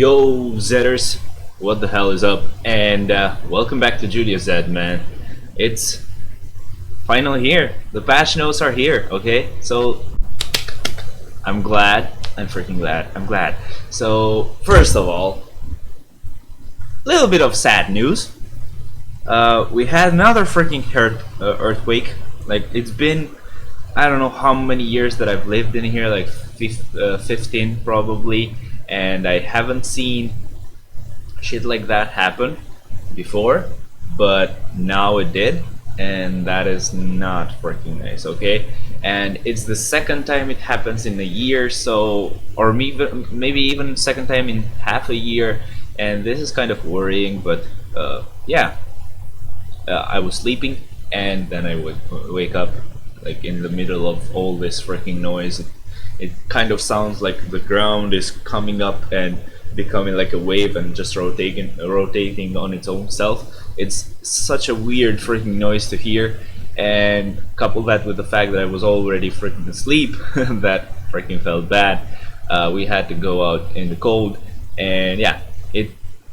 Yo, Zetters, what the hell is up? And welcome back to Julia Zed, man. It's finally here. The patch notes are here, okay? So, I'm glad. I'm freaking glad. I'm glad. So, first of all, a little bit of sad news. We had another freaking earthquake. Like, it's been, I don't know how many years that I've lived in here, like 15 probably, and I haven't seen shit like that happen before, but now it did, and that is not freaking nice, okay? And it's the second time it happens in a year, so, or maybe even second time in half a year, and this is kind of worrying, but yeah. I was sleeping, and then I would wake up like in the middle of all this freaking noise. It kind of sounds like the ground is coming up and becoming like a wave and just rotating on its own self. It's such a weird freaking noise to hear, and couple that with the fact that I was already freaking asleep, that freaking felt bad. We had to go out in the cold, and yeah, it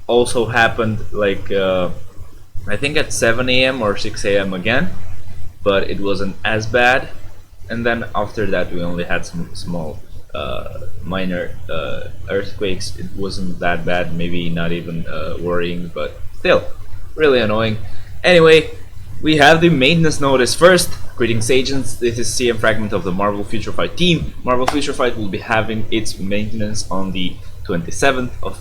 also happened like I think at 7 a.m. or 6 a.m. again, but it wasn't as bad. And then after that, we only had some small, minor earthquakes. It wasn't that bad, maybe not even worrying, but still, really annoying. Anyway, we have the maintenance notice first. Greetings, agents. This is CM Fragment of the Marvel Future Fight team. Marvel Future Fight will be having its maintenance on the 27th of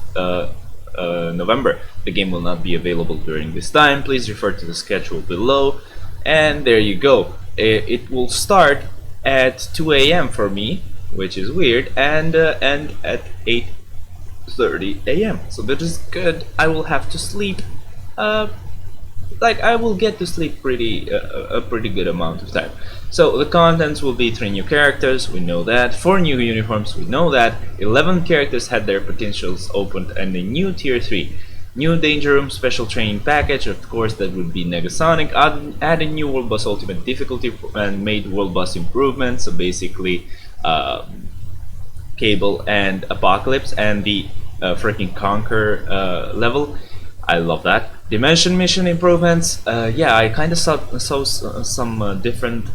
November. The game will not be available during this time. Please refer to the schedule below. And there you go. It will start at 2 a.m. for me, which is weird, and end at 8:30 a.m. So that is good. I will have to sleep. Like I will get to sleep a pretty good amount of time. So the contents will be 3 new characters, we know that, 4 new uniforms, we know that, 11 characters had their potentials opened, and a new tier 3. New Danger Room special training package, of course that would be Negasonic, added new World Boss Ultimate difficulty and made World Boss improvements, so basically Cable and Apocalypse and the freaking Conquer level. I love that. Dimension mission improvements. Yeah, I kind of saw some different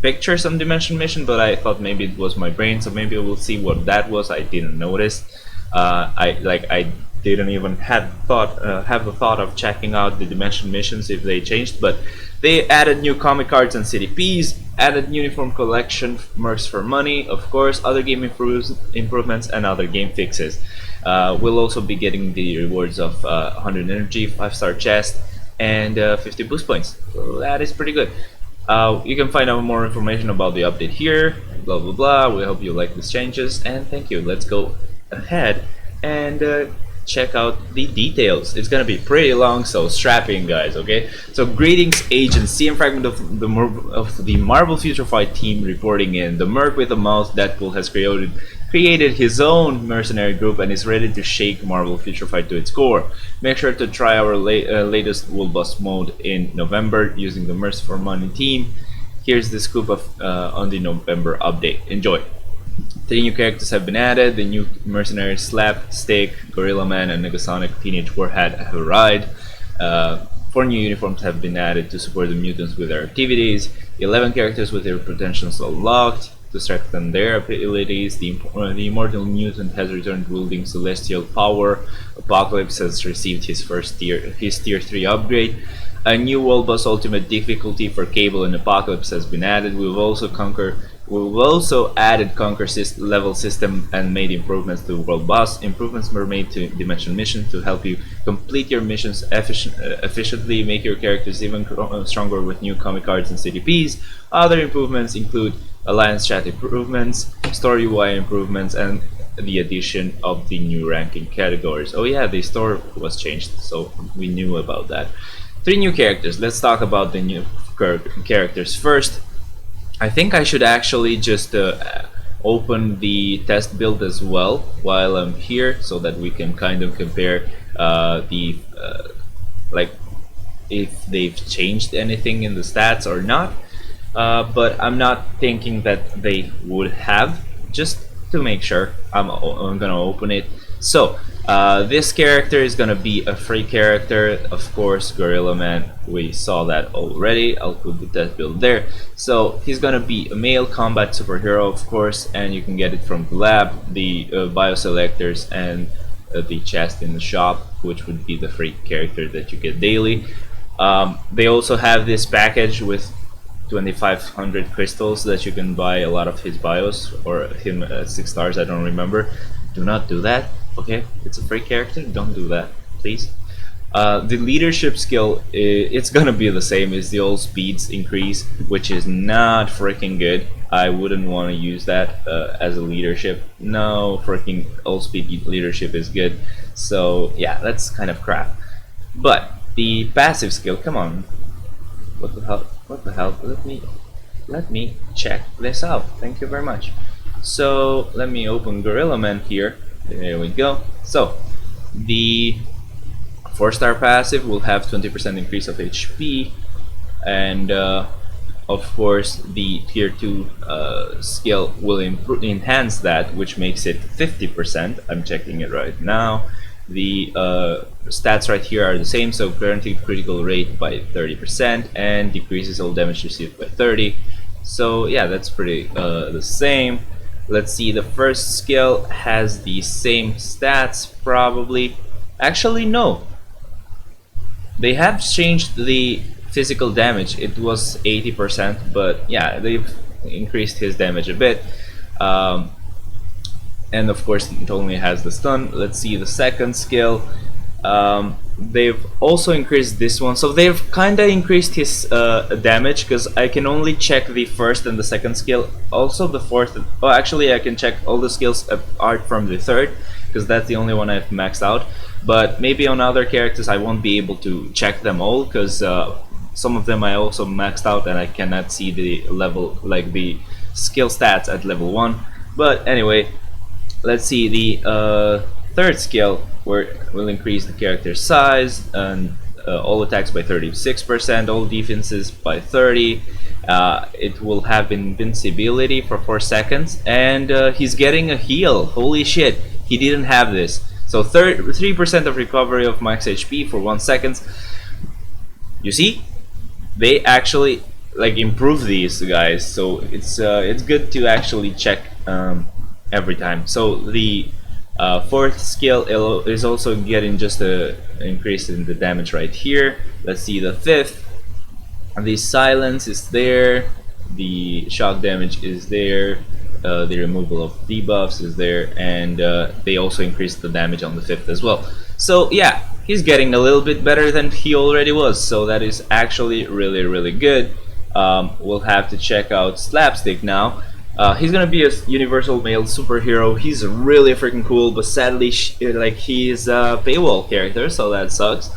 pictures on Dimension mission, but I thought maybe it was my brain, so maybe we'll see what that was. I didn't notice. I didn't even have the thought of checking out the Dimension missions if they changed, but they added new comic cards and CDPs, added uniform collection, mercs for money, of course, other game improvements and other game fixes. We'll also be getting the rewards of 100 energy, 5-star chest, and 50 boost points. So that is pretty good. You can find out more information about the update here, blah blah blah. We hope you like these changes, and thank you. Let's go ahead and check out the details. It's gonna be pretty long, so strap in, guys, okay? So greetings, agents. CM Fragment of the Marvel Future Fight team reporting in. The merc with a mouse, Deadpool, has created his own mercenary group and is ready to shake Marvel Future Fight to its core. Make sure to try our latest World Boss mode in November using the Merc for Money team. Here's the scoop of on the November update. Enjoy. 3 new characters have been added. The new mercenary Slapstick, Gorilla Man, and Negasonic Teenage Warhead have arrived. 4 new uniforms have been added to support the mutants with their activities. 11 characters with their potentials unlocked. To strengthen their abilities, the immortal mutant has returned wielding celestial power. Apocalypse has received his tier 3 upgrade. A new World Boss Ultimate difficulty for Cable and Apocalypse has been added. We've also added Conquer level system and made improvements to World Boss. Improvements were made to Dimension Mission to help you complete your missions efficiently, make your characters even stronger with new comic cards and CDPs. Other improvements include Alliance chat improvements, story UI improvements, and the addition of the new ranking categories. Oh yeah, the store was changed, so we knew about that. 3 new characters. Let's talk about the new characters first. I think I should actually just open the test build as well while I'm here, so that we can kind of compare like if they've changed anything in the stats or not. But I'm not thinking that they would have. Just to make sure, I'm gonna open it. So this character is gonna be a free character, of course. Gorilla Man, we saw that already. I'll put that build there. So he's gonna be a male combat superhero, of course, and you can get it from the lab, the bio selectors, and the chest in the shop, which would be the free character that you get daily. They also have this package with 2500 crystals that you can buy a lot of his bios, or him 6 stars, I don't remember. Do not do that, okay? It's a free character, don't do that, please. The leadership skill, it's gonna be the same as the old speeds increase, which is not freaking good. I wouldn't want to use that as a leadership. No freaking all speed leadership is good. So yeah, that's kind of crap. But the passive skill, come on. What the hell? What the hell? Let me check this out. Thank you very much. So let me open Gorilla Man here. There we go. So the 4-star passive will have 20% increase of HP, and of course the tier 2 skill will enhance that, which makes it 50%. I'm checking it right now. The stats right here are the same, so guaranteed critical rate by 30% and decreases all damage received by 30. So yeah, that's pretty the same. Let's see, the first skill has the same stats probably. Actually no, they have changed the physical damage. It was 80%, but yeah, they've increased his damage a bit. And of course it only has the stun. Let's see the second skill. They've also increased this one, so they've kinda increased his damage, because I can only check the first and the second skill. Also the fourth, oh actually I can check all the skills apart from the third, because that's the only one I've maxed out. But maybe on other characters I won't be able to check them all, because some of them I also maxed out and I cannot see the level, like the skill stats at level 1. But anyway, let's see, the third skill will increase the character's size and all attacks by 36%, all defenses by 30. It will have invincibility for 4 seconds, and he's getting a heal. Holy shit, he didn't have this. So 3% of recovery of max HP for 1 second. You see, they actually like improve these guys, so it's good to actually check every time. So the fourth skill is also getting just a increase in the damage right here. Let's see the fifth. The silence is there, the shock damage is there, the removal of debuffs is there, and they also increased the damage on the fifth as well. So yeah, he's getting a little bit better than he already was, so that is actually really good. We'll have to check out Slapstick now. He's gonna be a universal male superhero. He's really freaking cool, but sadly like he's a paywall character, so that sucks.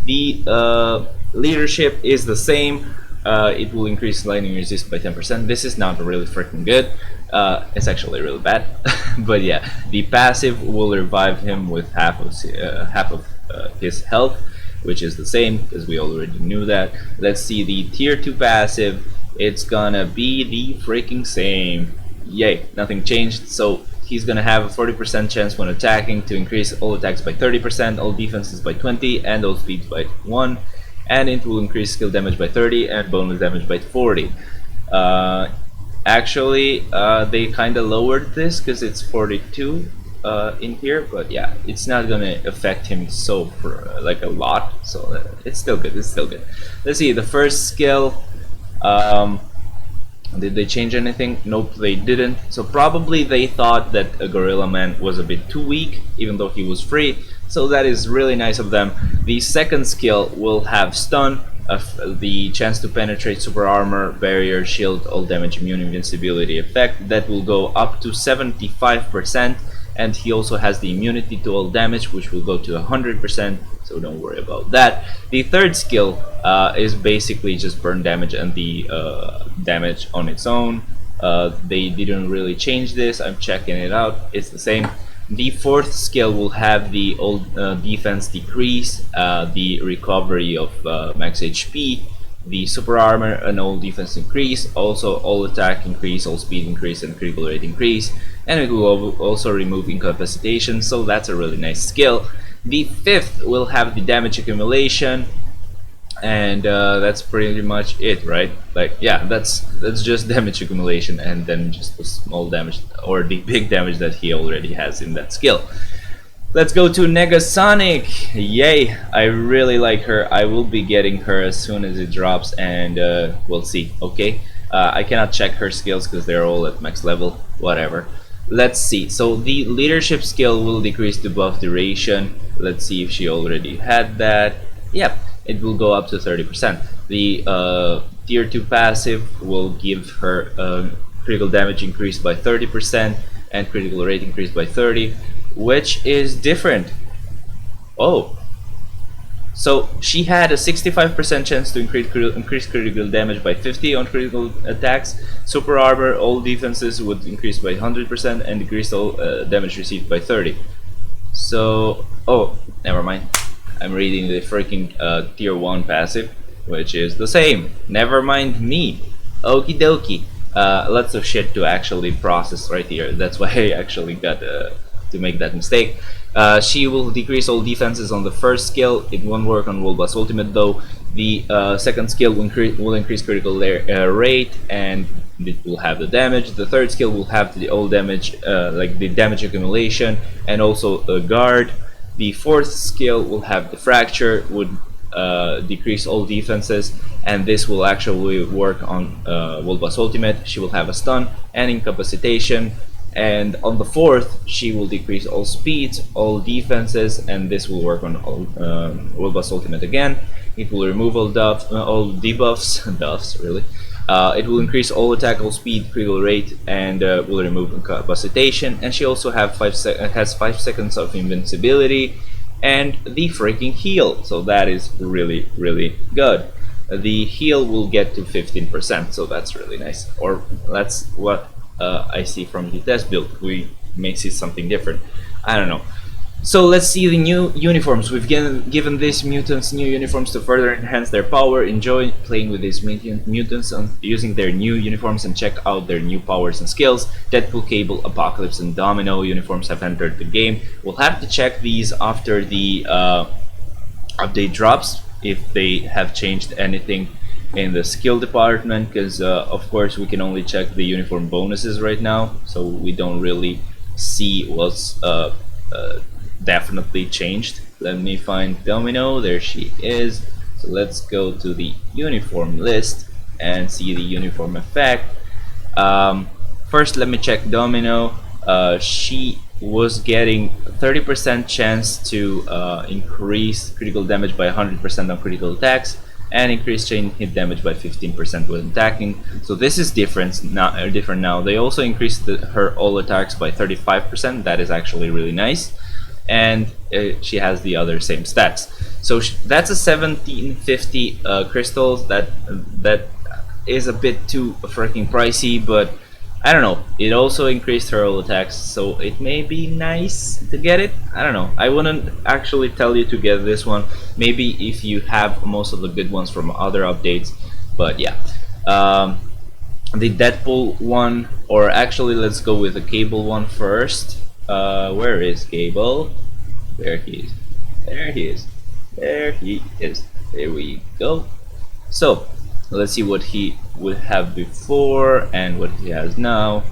The leadership is the same. It will increase lightning resist by 10%. This is not really freaking good. It's actually really bad. But yeah, the passive will revive him with half of his health, which is the same because we already knew that. Let's see the tier 2 passive. It's gonna be the freaking same. Yay, nothing changed. So he's gonna have a 40% chance when attacking to increase all attacks by 30%, all defenses by 20, and all speeds by 1. And it will increase skill damage by 30 and bonus damage by 40. Actually, they kind of lowered this because it's 42 in here, but yeah, it's not gonna affect him so for like a lot. So it's still good. It's still good. Let's see the first skill. Did they change anything? Nope, they didn't. So probably they thought that a Gorilla Man was a bit too weak, even though he was free. So that is really nice of them. The second skill will have stun, the chance to penetrate, super armor, barrier, shield, all damage, immune, invincibility effect. That will go up to 75%, and he also has the immunity to all damage, which will go to 100%. So don't worry about that. The third skill is basically just burn damage and the damage on its own. They didn't really change this. I'm checking it out. It's the same. The fourth skill will have the old defense decrease, the recovery of max HP, the super armor and all defense increase, also all attack increase, all speed increase, and critical rate increase. and it will also remove incapacitation, so that's a really nice skill. The fifth will have the damage accumulation, and that's pretty much it, right? Like, yeah, that's just damage accumulation, and then just the small damage or the big damage that he already has in that skill. Let's go to Negasonic. Yay, I really like her. I will be getting her as soon as it drops, and we'll see. Okay, I cannot check her skills because they're all at max level. Whatever. Let's see. So the leadership skill will decrease the buff duration. Let's see if she already had that. Yep, it will go up to 30%. The tier 2 passive will give her critical damage increased by 30% and critical rate increased by 30, which is different. Oh, so she had a 65% chance to increase critical damage by 50 on critical attacks. Super armor, all defenses would increase by 100% and decrease all damage received by 30. So, oh, never mind. I'm reading the freaking tier 1 passive, which is the same. Never mind me. Okie dokie. Lots of shit to actually process right here. That's why I actually got to make that mistake. She will decrease all defenses on the first skill. It won't work on Wolbas Ultimate though. The second skill will increase critical rate, and it will have the damage. The third skill will have the all damage, like the damage accumulation, and also a guard. The fourth skill will have the fracture, would decrease all defenses, and this will actually work on Wolbas Ultimate. She will have a stun and incapacitation. And on the fourth, she will decrease all speeds, all defenses, and this will work on all Wolbas Ultimate again. It will remove all debuffs, buffs really. It will increase all attack, all speed, critical rate, and will remove incapacitation. And she also has 5 seconds of invincibility and the freaking heal. So that is really, really good. The heal will get to 15%, so that's really nice. Or that's what I see from the test build. We may see something different. I don't know. So let's see the new uniforms. We've given these mutants new uniforms to further enhance their power. Enjoy playing with these mutants and using their new uniforms, and check out their new powers and skills. Deadpool, Cable, Apocalypse, and Domino uniforms have entered the game. We'll have to check these after the update drops, if they have changed anything in the skill department, because of course we can only check the uniform bonuses right now, so we don't really see what's definitely changed. Let me find Domino. There she is. So let's go to the uniform list and see the uniform effect. First, let me check Domino. She was getting 30% chance to increase critical damage by 100% on critical attacks, and increase chain hit damage by 15% when attacking. So this is different now. They also increased her all attacks by 35%. That is actually really nice. And she has the other same stats. So that's a 1750 crystals. That is a bit too freaking pricey, but I don't know. It also increased her all attacks, so it may be nice to get it. I don't know. I wouldn't actually tell you to get this one. Maybe if you have most of the good ones from other updates. But yeah, the Deadpool one, or actually let's go with the Cable one first. Where is Cable? There he is. There he is. There he is. There we go. So let's see what he would have before and what he has now.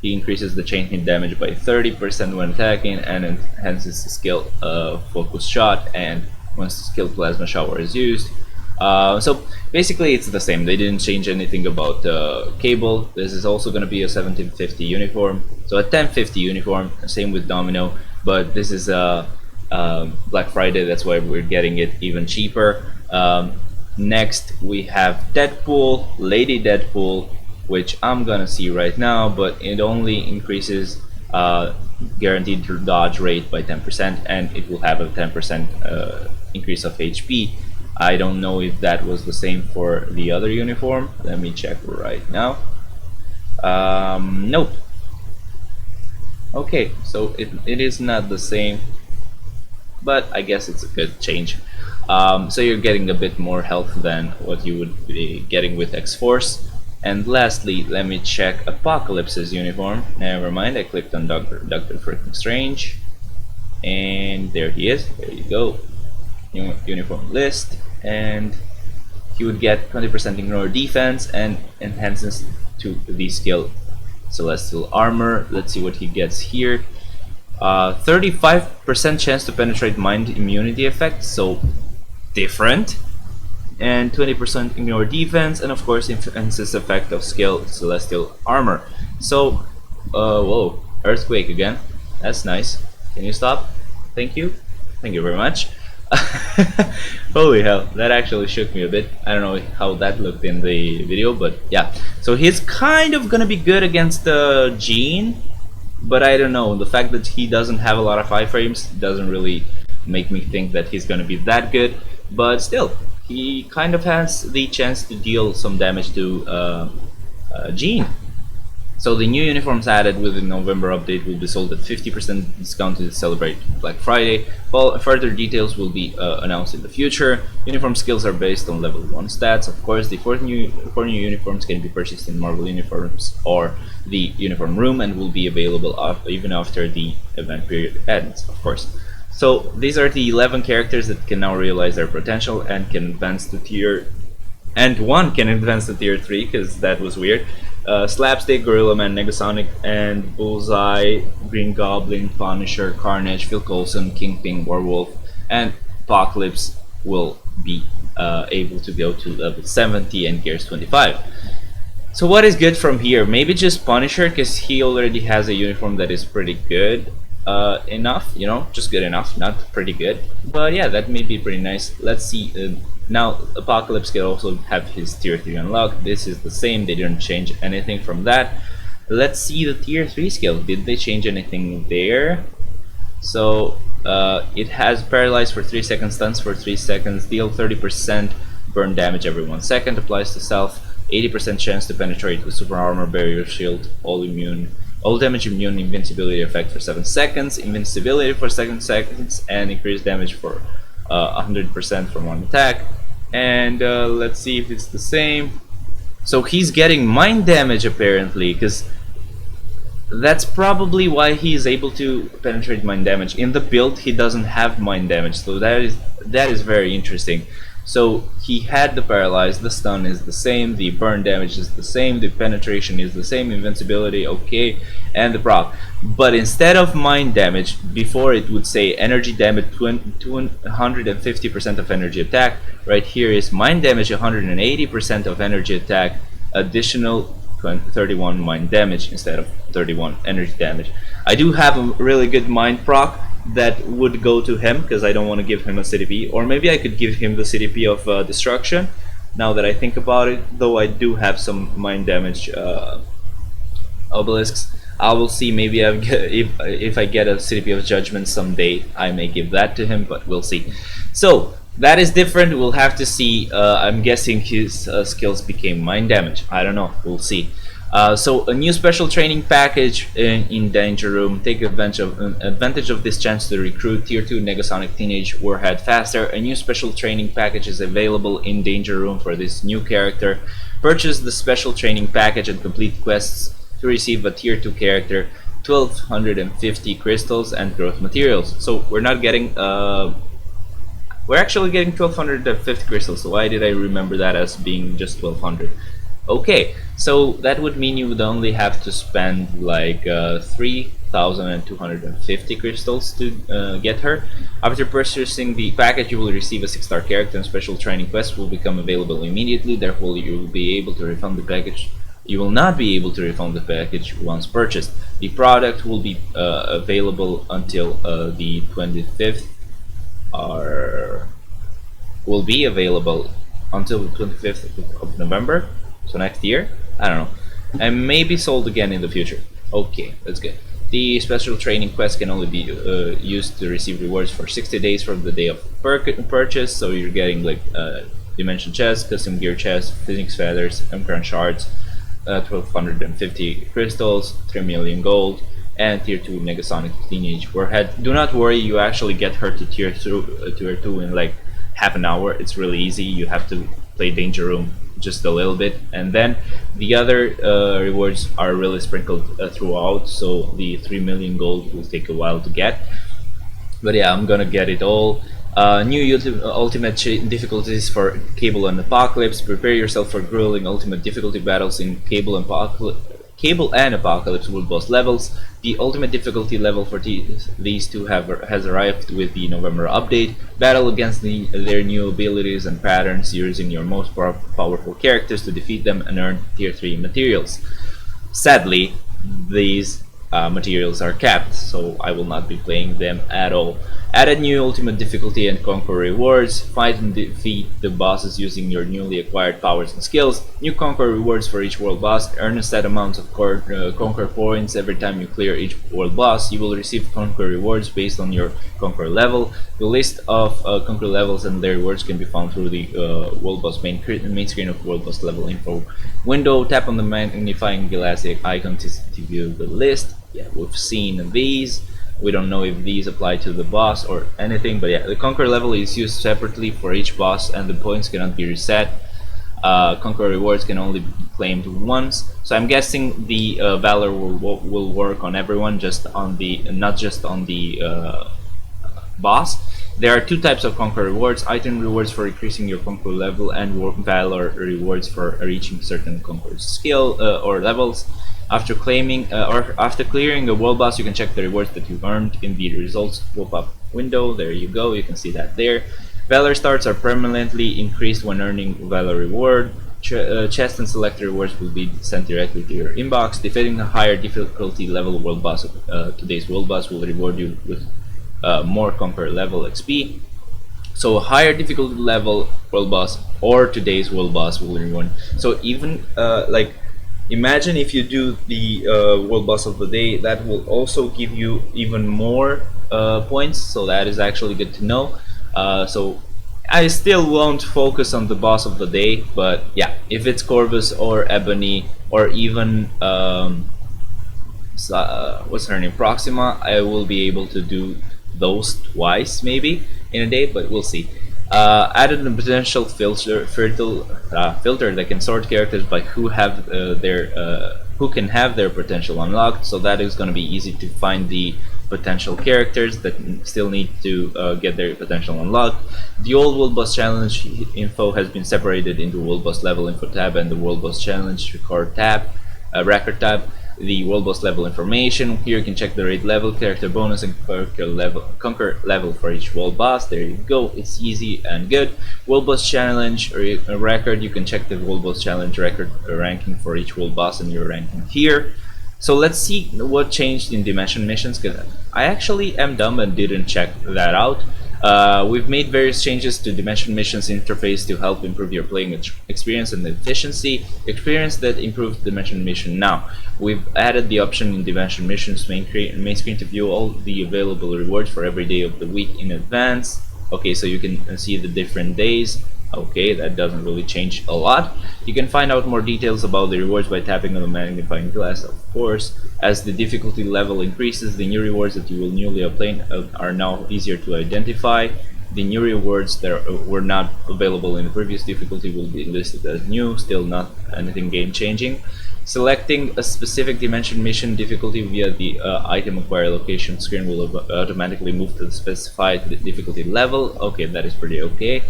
He increases the chain hit damage by 30% when attacking, and enhances the skill focus shot, and once the skill plasma shower is used. So basically it's the same. They didn't change anything about Cable. This is also going to be a 1750 uniform, so a 1050 uniform, same with Domino, but this is Black Friday, that's why we're getting it even cheaper. Next we have Deadpool, Lady Deadpool, which I'm gonna see right now, but it only increases guaranteed dodge rate by 10%, and it will have a 10% increase of HP. I don't know if that was the same for the other uniform. Let me check right now. Nope. Okay, so it is not the same, but I guess it's a good change. So you're getting a bit more health than what you would be getting with X-Force. And lastly, let me check Apocalypse's uniform. Never mind, I clicked on Doctor Freaking Strange. And there he is. There you go. Uniform list. And he would get 20% ignore defense and enhances to the skill Celestial Armor. Let's see what he gets here. 35% chance to penetrate mind immunity effect, so different. And 20% ignore defense, and of course enhances effect of skill Celestial Armor. So, whoa, Earthquake again. That's nice. Can you stop? Thank you. Thank you very much. Holy hell, that actually shook me a bit. I don't know how that looked in the video, but yeah. So he's kind of gonna be good against Jean, but I don't know. The fact that he doesn't have a lot of iframes doesn't really make me think that he's gonna be that good. But still, he kind of has the chance to deal some damage to Jean. So the new uniforms added with the November update will be sold at 50% discount to celebrate Black Friday. Well, further details will be announced in the future. Uniform skills are based on level 1 stats. Of course, the four new uniforms can be purchased in Marvel Uniforms or the Uniform Room and will be available even after the event period ends, of course. So these are the 11 characters that can now realize their potential and can advance to tier... And one can advance to tier 3, because that was weird. Slapstick, Gorilla Man, Negasonic, and Bullseye, Green Goblin, Punisher, Carnage, Phil Coulson, Kingpin, Werewolf, and Apocalypse will be able to go to level 70 and Gears 25. So what is good from here? Maybe just Punisher, because he already has a uniform that is pretty good enough, you know, just good enough, not pretty good. But yeah, that may be pretty nice. Let's see. Now, Apocalypse can also have his tier 3 unlocked. This is the same, they didn't change anything from that. Let's see the tier 3 skill. Did they change anything there? So, it has Paralyze for 3 seconds, Stunts for 3 seconds, deal 30% burn damage every 1 second, applies to self, 80% chance to penetrate with Super Armor, Barrier Shield, all damage immune, invincibility effect for 7 seconds, invincibility for 7 seconds, and increased damage for 100% from one attack. And let's see if it's the same. So he's getting mind damage apparently, because that's probably why he's able to penetrate mind damage. In the build he doesn't have mind damage, so that is very interesting. So he had the paralyze, the stun is the same, the burn damage is the same, the penetration is the same, invincibility okay, and the proc. But instead of mind damage, before it would say energy damage 250% of energy attack. Right here is mind damage 180% of energy attack, additional 31 mind damage instead of 31 energy damage. I do have a really good mind proc that would go to him, because I don't want to give him a CDP, or maybe I could give him the CDP of destruction, now that I think about it, though I do have some mind damage obelisks. I will see, maybe if I get a CDP of judgment someday, I may give that to him, but we'll see. So that is different, we'll have to see. I'm guessing his skills became mind damage, I don't know, we'll see. So a new special training package in Danger Room. Take advantage of this chance to recruit Tier 2 Negasonic Teenage Warhead faster. A new special training package is available in Danger Room for this new character. Purchase the special training package and complete quests to receive a Tier 2 character, 1250 crystals and growth materials. So we're not getting we're actually getting 1250 crystals. So why did I remember that as being just 1200? Okay, so that would mean you would only have to spend like 3,250 crystals to get her. After purchasing the package, you will receive a 6-star character, and special training quests will become available immediately. Therefore, you will be able to refund the package. You will not be able to refund the package once purchased. The product will be available until the 25th, or will be available until the 25th of November. So next year, I don't know, and maybe sold again in the future. Okay, that's good. The special training quest can only be used to receive rewards for 60 days from the day of purchase. So you're getting like Dimension Chest, Custom Gear Chest, Phoenix Feathers, Crown Shards, 1250 crystals, 3 million gold, and Tier 2 Negasonic Teenage Warhead. Do not worry, you actually get her to Tier 2 in like half an hour. It's really easy. You have to play Danger Room just a little bit, and then the other rewards are really sprinkled throughout, so the 3 million gold will take a while to get. But yeah, I'm gonna get it all. New ultimate difficulties for Cable and Apocalypse. Prepare yourself for grueling ultimate difficulty battles in Cable and Apocalypse World Boss levels. The ultimate difficulty level for these two has arrived with the November update. Battle against their new abilities and patterns using your most powerful characters to defeat them and earn tier 3 materials. Sadly, these materials are capped, so I will not be playing them at all. Added new ultimate difficulty and conquer rewards. Fight and defeat the bosses using your newly acquired powers and skills. New conquer rewards for each world boss. Earn a set amount of conquer points every time you clear each world boss. You will receive conquer rewards based on your conquer level. The list of conquer levels and their rewards can be found through the world boss main screen of world boss level info window. Tap on the magnifying glass icon to view the list. Yeah, we've seen these. We don't know if these apply to the boss or anything, but yeah, the conquer level is used separately for each boss and the points cannot be reset. Conquer rewards can only be claimed once, so I'm guessing the Valor will work on everyone, just on the not just on the boss. There are two types of conquer rewards: item rewards for increasing your conquer level, and Valor rewards for reaching certain conquer skill or levels. After after clearing a world boss, you can check the rewards that you earned in the results pop-up window. There you go, you can see that there. Valor starts are permanently increased when earning Valor reward. Chest and select rewards will be sent directly to your inbox. Defeating a higher difficulty level world boss, today's world boss will reward you with more conquer level XP. So a higher difficulty level world boss or today's world boss will reward. So even like, imagine if you do the world boss of the day, that will also give you even more points, so that is actually good to know. So I still won't focus on the boss of the day, but yeah, if it's Corvus or Ebony or even what's her name, Proxima, I will be able to do those twice maybe in a day, but we'll see. Added a potential filter that can sort characters by who can have their potential unlocked, so that is going to be easy to find the potential characters that still need to get their potential unlocked. The old World Boss Challenge info has been separated into World Boss Level Info tab and the World Boss Challenge Record tab, Record tab. The World Boss level information. Here you can check the raid level, character bonus, and conquer level for each world boss. There you go, it's easy and good. World Boss Challenge record, you can check the World Boss Challenge record ranking for each world boss and your ranking here. So let's see what changed in Dimension missions, because I actually am dumb and didn't check that out. We've made various changes to Dimension Missions interface to help improve your playing experience and efficiency. Experience that improved Dimension Mission now. We've added the option in Dimension Missions main screen to view all the available rewards for every day of the week in advance. Okay, so you can see the different days. Okay, that doesn't really change a lot. You can find out more details about the rewards by tapping on the magnifying glass, of course. As the difficulty level increases, the new rewards that you will newly obtain are now easier to identify. The new rewards that were not available in the previous difficulty will be listed as new, still not anything game-changing. Selecting a specific Dimension Mission difficulty via the item acquire location screen will automatically move to the specified difficulty level. Okay, that is pretty okay.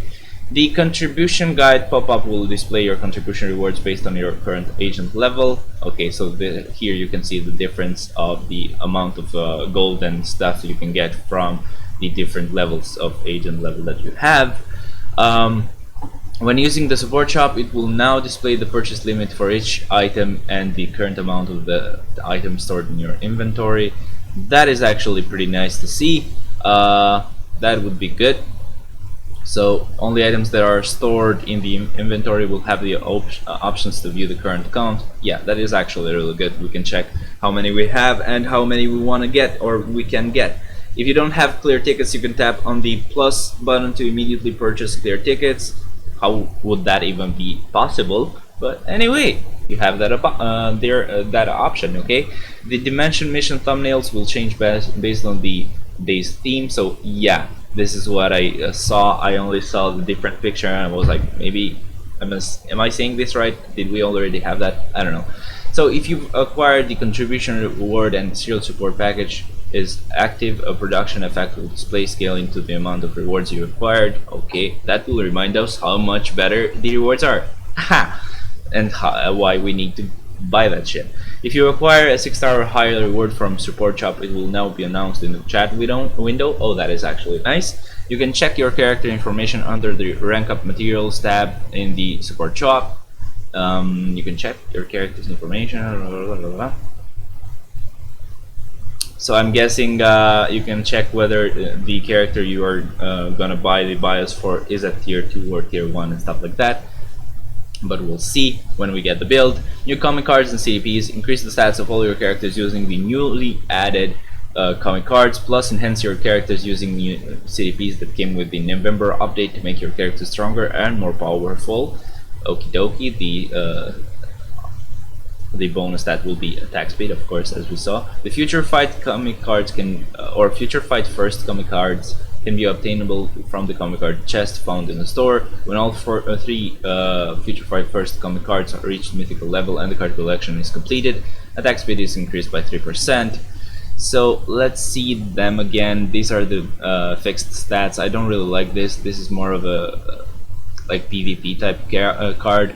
The contribution guide pop-up will display your contribution rewards based on your current agent level. Okay, so here you can see the difference of the amount of gold and stuff you can get from the different levels of agent level that you have. When using the support shop, it will now display the purchase limit for each item and the current amount of the item stored in your inventory. That is actually pretty nice to see. That would be good. So only items that are stored in the inventory will have the options to view the current count. Yeah, that is actually really good. We can check how many we have and how many we want to get or we can get. If you don't have clear tickets, you can tap on the plus button to immediately purchase clear tickets. How would that even be possible? But anyway, you have that that option. Okay, the Dimension Mission thumbnails will change based on the day's theme. So yeah, this is what I saw. I only saw the different picture and I was like, maybe Am I saying this right? Did we already have that? I don't know. So if you've acquired the contribution reward and serial support package is active, a production effect will display scaling to the amount of rewards you acquired. Okay, that will remind us how much better the rewards are. Ha! And why we need to buy that shit. If you acquire a 6-star or higher reward from support shop, it will now be announced in the chat window. Oh, that is actually nice. You can check your character information under the rank up materials tab in the support shop. You can check your character's information. So I'm guessing you can check whether the character you are gonna buy the BIOS for is at tier 2 or tier 1 and stuff like that. But we'll see when we get the build. New comic cards and CDPs increase the stats of all your characters using the newly added comic cards, plus enhance your characters using new CDPs that came with the November update to make your characters stronger and more powerful. Okie dokie, the bonus that will be attack speed, of course, as we saw. The future fight comic cards can, or future fight first comic cards can be obtainable from the comic card chest found in the store. When all three future fight first comic cards reach mythical level and the card collection is completed, attack speed is increased by 3%. So let's see them again. These are the fixed stats. I don't really like this. This is more of a like PvP type card,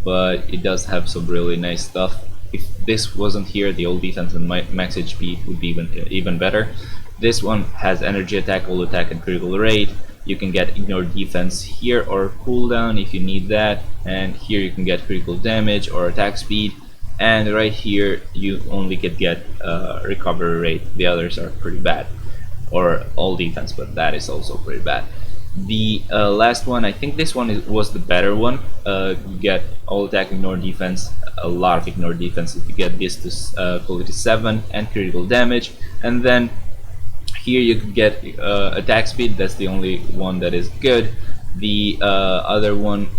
but it does have some really nice stuff. If this wasn't here, the old defense and max HP would be even better. This one has energy attack, all attack, and critical rate. You can get ignore defense here or cooldown if you need that, and here you can get critical damage or attack speed, and right here you only could get recovery rate. The others are pretty bad, or all defense, but that is also pretty bad. The last one, I think this one was the better one. You get all attack, ignore defense, a lot of ignore defense if you get this to quality 7, and critical damage. And then here you could get attack speed. That's the only one that is good. The other one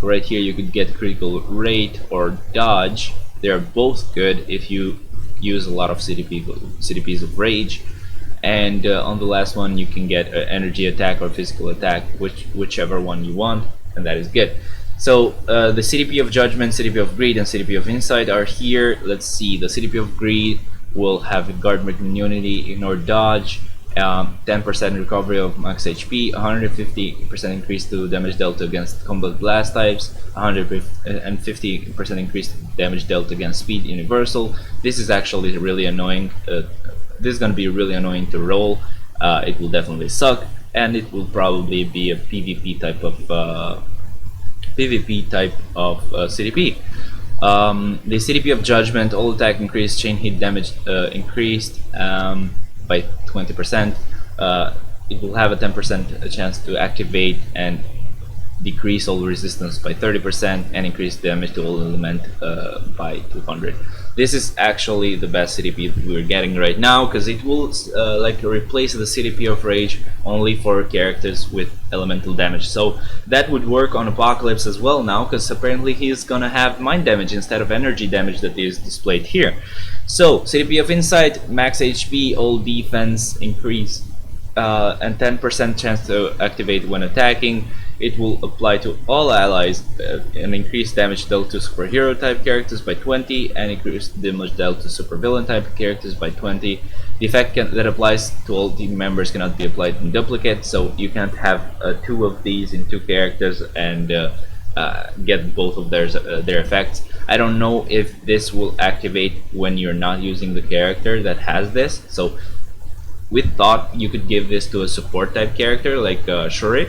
right here, you could get critical rate or dodge. They're both good if you use a lot of CDPs of rage. And on the last one you can get energy attack or physical attack, whichever one you want, and that is good. So the CDP of Judgment, CDP of Greed, and CDP of Insight are here. Let's see, the CDP of Greed will have guard immunity, ignore dodge, 10% recovery of max HP, 150% increase to damage dealt against combat blast types, 150% increase damage dealt against speed universal. This is actually really annoying. This is going to be really annoying to roll. It will definitely suck, and it will probably be a PvP type of CDP. The CDP of Judgment, all attack increased, chain hit damage increased by 20%. It will have a 10% chance to activate and decrease all resistance by 30% and increase damage to all element by 200. This is actually the best CDP that we're getting right now, because it will like replace the CDP of Rage only for characters with elemental damage. So that would work on Apocalypse as well now, because apparently he's gonna have mind damage instead of energy damage that is displayed here. So CDP of Insight, max HP, all defense increase, and 10% chance to activate when attacking. It will apply to all allies and increase damage dealt to superhero type characters by 20 and increase damage dealt to supervillain type characters by 20. The effect that applies to all team members cannot be applied in duplicate, so you can't have two of these in two characters and get both of their effects. I don't know if this will activate when you're not using the character that has this. So we thought you could give this to a support type character like Shuri,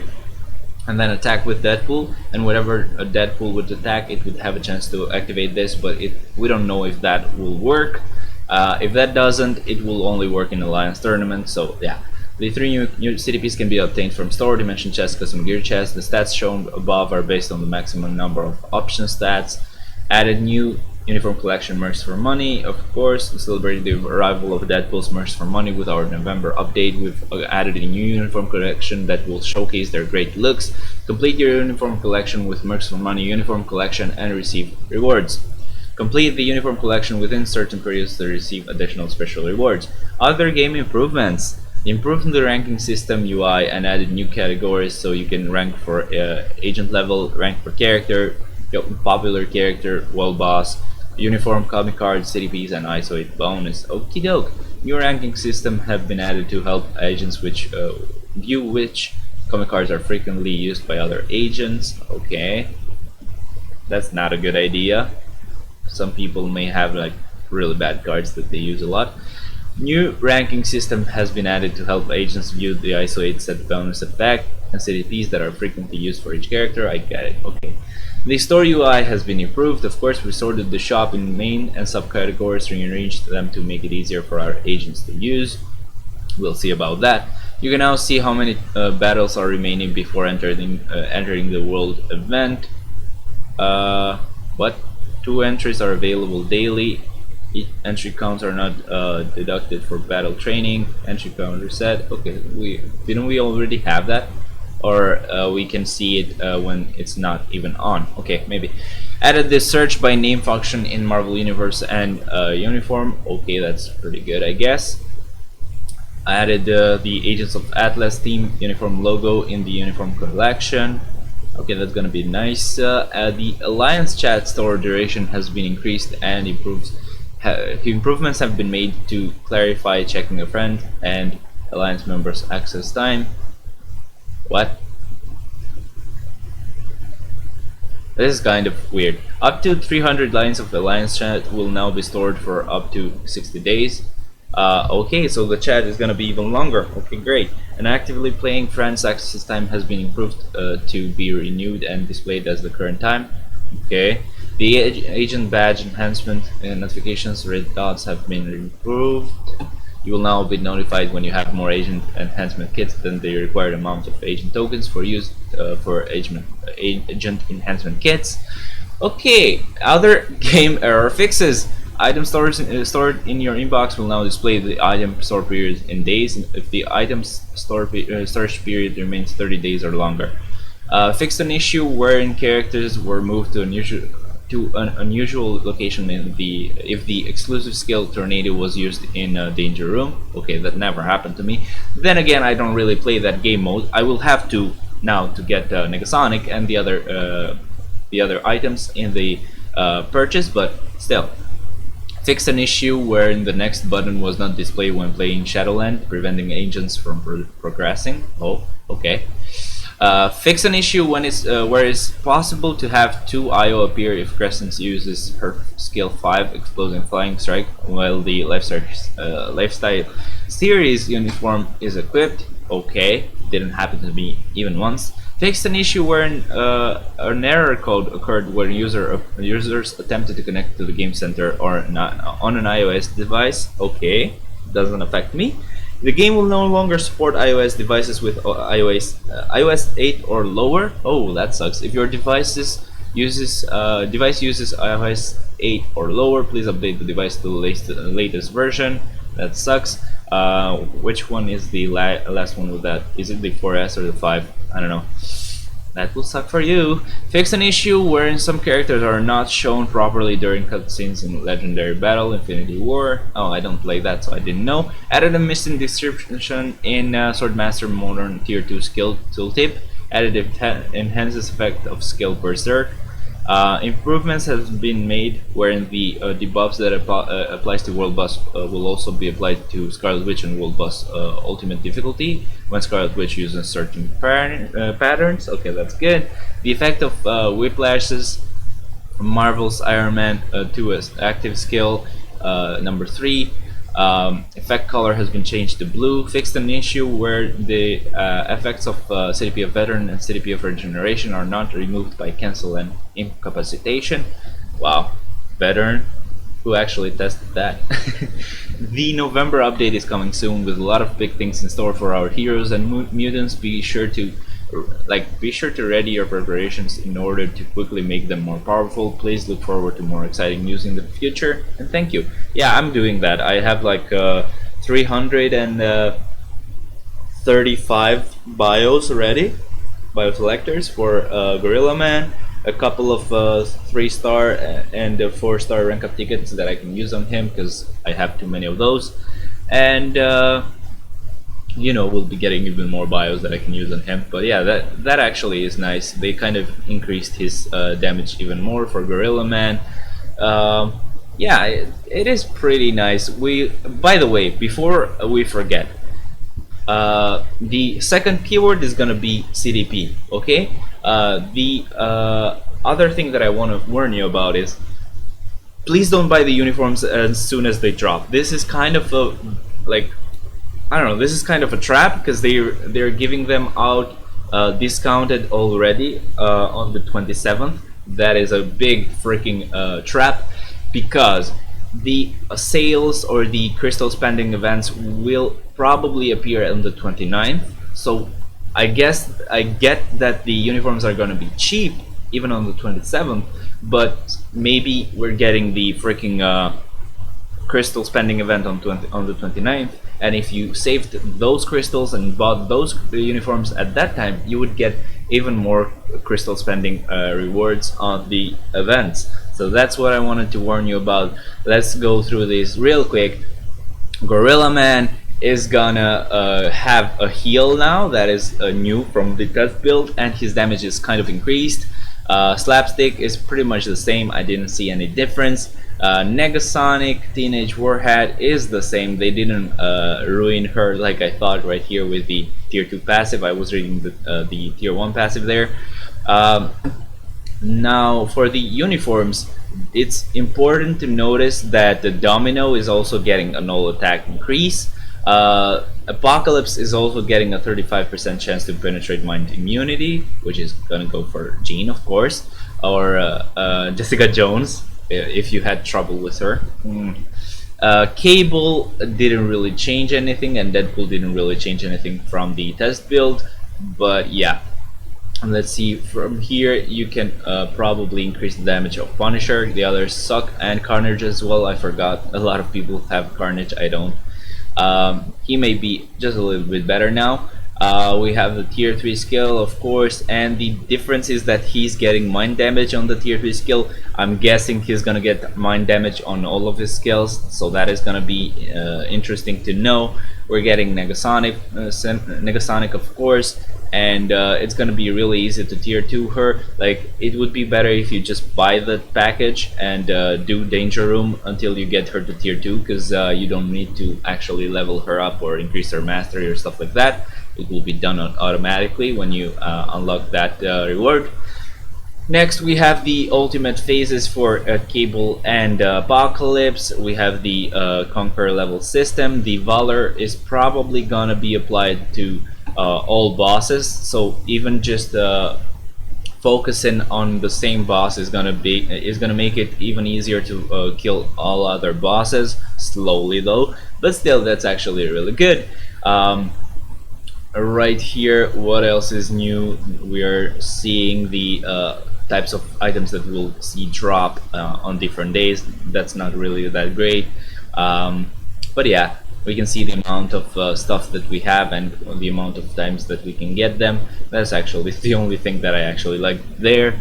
and then attack with Deadpool, and whatever a Deadpool would attack, it would have a chance to activate this, but we don't know if that will work. If that doesn't, it will only work in Alliance Tournament. So yeah, the three new CDPs can be obtained from store, dimension chest, custom gear chest. The stats shown above are based on the maximum number of option stats. Added new uniform collection mercs for money, of course, celebrating the arrival of Deadpool's mercs for money with our November update. We've added a new uniform collection that will showcase their great looks. Complete your uniform collection with mercs for money uniform collection and receive rewards. Complete the uniform collection within certain periods to receive additional special rewards. Other game improvements. Improved the ranking system UI and added new categories so you can rank for agent level, rank per character, popular character, world boss, uniform, comic card, CDPs, and ISO 8 bonus. Okie doke. New ranking system have been added to help agents which view which comic cards are frequently used by other agents. Okay, that's not a good idea. Some people may have like really bad cards that they use a lot. New ranking system has been added to help agents view the ISO 8 set bonus effect and CDPs that are frequently used for each character. I get it. Okay. The store UI has been improved. Of course, we sorted the shop in main and subcategories, rearranged them to make it easier for our agents to use. We'll see about that. You can now see how many battles are remaining before entering the world event. What? 2 entries are available daily. Entry counts are not deducted for battle training. Entry count reset. Okay, didn't we already have that? Or we can see it when it's not even on. Okay, maybe. Added the search by name function in Marvel Universe and Uniform. Okay, that's pretty good, I guess. I added the Agents of Atlas theme uniform logo in the uniform collection. Okay, that's gonna be nice. The Alliance chat store duration has been increased and improvements have been made to clarify checking a friend and Alliance members' access time. What? This is kind of weird. Up to 300 lines of Alliance chat will now be stored for up to 60 days. Okay, so the chat is gonna be even longer. Okay, great. And actively playing friends access time has been improved to be renewed and displayed as the current time. Okay. The agent badge enhancement and notifications red dots have been improved. You will now be notified when you have more agent enhancement kits than the required amount of agent tokens for use for agent enhancement kits. Okay, other game error fixes. Item stored in your inbox will now display the item store period in days if the item's storage period remains 30 days or longer. Fixed an issue wherein characters were moved to an unusual location if the exclusive skill Tornado was used in a danger room. Okay, that never happened to me. Then again, I don't really play that game mode. I will have to now to get Negasonic and the other items in the purchase, but still. Fixed an issue wherein the next button was not displayed when playing Shadowland, preventing agents from progressing. Oh, okay. Fix an issue when where it's possible to have 2 IO appear if Crescent uses her skill 5 Exploding Flying Strike while the Lifestyle Series uniform is equipped. Okay, didn't happen to me even once. Fixed an issue where an error code occurred when users attempted to connect to the game center or not on an iOS device. Okay, doesn't affect me. The game will no longer support iOS devices with iOS 8 or lower. Oh, that sucks. If your device uses iOS 8 or lower, please update the device to the latest version. That sucks. Which one is the last one with that? Is it the 4S or the 5? I don't know. That will suck for you. Fix an issue wherein some characters are not shown properly during cutscenes in Legendary Battle, Infinity War. Oh, I don't play that, so I didn't know. Added a missing description in Swordmaster Modern Tier 2 skill tooltip. Added enhances effect of skill Berserk. Improvements have been made wherein the debuffs that applies to World Boss will also be applied to Scarlet Witch and World Boss Ultimate Difficulty when Scarlet Witch uses certain patterns. Okay, that's good. The effect of Whiplashes from Marvel's Iron Man 2 as active skill number 3. Effect color has been changed to blue. Fixed an issue where the effects of CDP of Veteran and CDP of Regeneration are not removed by cancel and incapacitation. Wow, Veteran, who actually tested that? The November update is coming soon with a lot of big things in store for our heroes and mutants. Be sure to ready your preparations in order to quickly make them more powerful. Please look forward to more exciting news in the future, and thank you. Yeah, I'm doing that. I have like 335 bios ready, bio selectors for Gorilla Man, a couple of 3-star and 4-star rank up tickets that I can use on him because I have too many of those, and we'll be getting even more bios that I can use on him. But yeah, that actually is nice. They kind of increased his damage even more for Gorilla Man. Um, yeah, it is pretty nice. By the way, before we forget, the second keyword is gonna be CDP. Okay. The other thing that I want to warn you about is, please don't buy the uniforms as soon as they drop. This is kind of a, like, I don't know. This is kind of a trap because they're giving them out discounted already on the 27th. That is a big freaking trap, because the sales or the crystal spending events will probably appear on the 29th. So I guess I get that the uniforms are going to be cheap even on the 27th, but maybe we're getting the freaking crystal spending event on the 29th, and if you saved those crystals and bought those uniforms at that time, you would get even more crystal spending rewards on the events. So that's what I wanted to warn you about. Let's go through this real quick. Gorilla Man is gonna have a heal now that is new from the test build, and his damage is kind of increased. Slapstick is pretty much the same. I didn't see any difference. Negasonic Teenage Warhead is the same. They didn't ruin her like I thought right here with the tier 2 passive. I was reading the tier 1 passive there. Now for the uniforms, it's important to notice that the Domino is also getting a null attack increase. Apocalypse is also getting a 35% chance to penetrate mind immunity, which is gonna go for Jean, of course, or Jessica Jones if you had trouble with her. Cable didn't really change anything, and Deadpool didn't really change anything from the test build, but yeah. Let's see, from here you can probably increase the damage of Punisher. The others suck, and Carnage as well. I forgot, a lot of people have Carnage, I don't. He may be just a little bit better now. We have the tier 3 skill, of course, and the difference is that he's getting mind damage on the tier 3 skill. I'm guessing he's gonna get mind damage on all of his skills, so that is gonna be interesting to know. We're getting Negasonic, of course, and it's gonna be really easy to tier 2 her. Like, it would be better if you just buy the package and do Danger Room until you get her to tier 2, because you don't need to actually level her up or increase her mastery or stuff like that. It will be done automatically when you unlock that reward. Next, we have the ultimate phases for Cable and Apocalypse. We have the Conquer level system. The Valor is probably gonna be applied to all bosses, so even just focusing on the same boss is gonna make it even easier to kill all other bosses slowly, though. But still, that's actually really good. Right here, what else is new? We are seeing the types of items that we'll see drop on different days. That's not really that great, but yeah, we can see the amount of stuff that we have and the amount of times that we can get them. That's actually the only thing that I actually like there.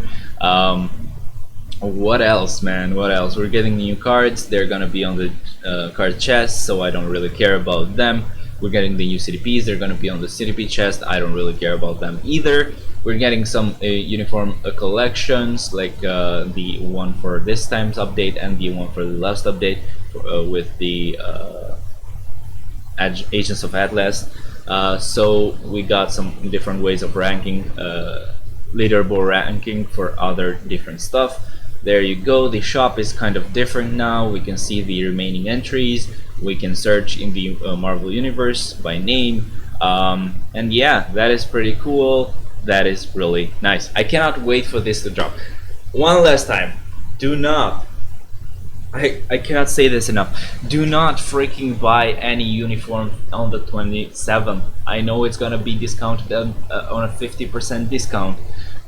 What else, man? What else? We're getting new cards. They're gonna be on the card chest, so I don't really care about them. We're getting the new CDPs. They're gonna be on the CDP chest. I don't really care about them either. We're getting some uniform collections, like the one for this time's update and the one for the last update with the Agents of Atlas. So we got some different ways of ranking, leaderboard ranking for other different stuff. There you go. The shop is kind of different now. We can see the remaining entries. We can search in the Marvel Universe by name, and yeah, that is pretty cool. That is really nice. I cannot wait for this to drop. One last time, do not, I cannot say this enough, do not freaking buy any uniform on the 27th. I know it's gonna be discounted on a 50% discount,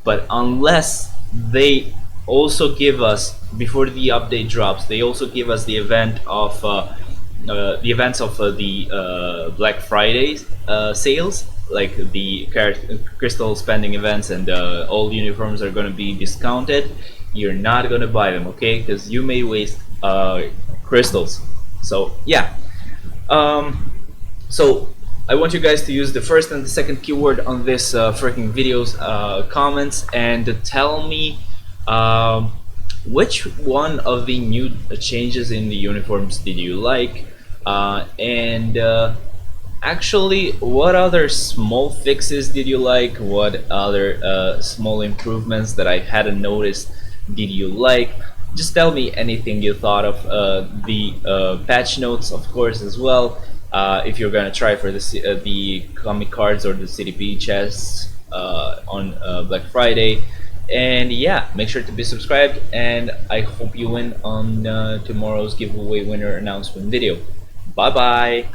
but unless they also give us, before the update drops, they also give us the event of the events of the Black Friday sales, like the crystal spending events, and all uniforms are going to be discounted. You're not going to buy them, okay? Because you may waste crystals. So yeah, so I want you guys to use the first and the second keyword on this freaking video's comments and to tell me um, which one of the new changes in the uniforms did you like, and actually, what other small fixes did you like? What other small improvements that I hadn't noticed did you like? Just tell me anything you thought of. The patch notes, of course, as well. If you're gonna try for the comic cards or the CDP chests on Black Friday. And yeah, make sure to be subscribed, and I hope you win on tomorrow's giveaway winner announcement video. Bye bye.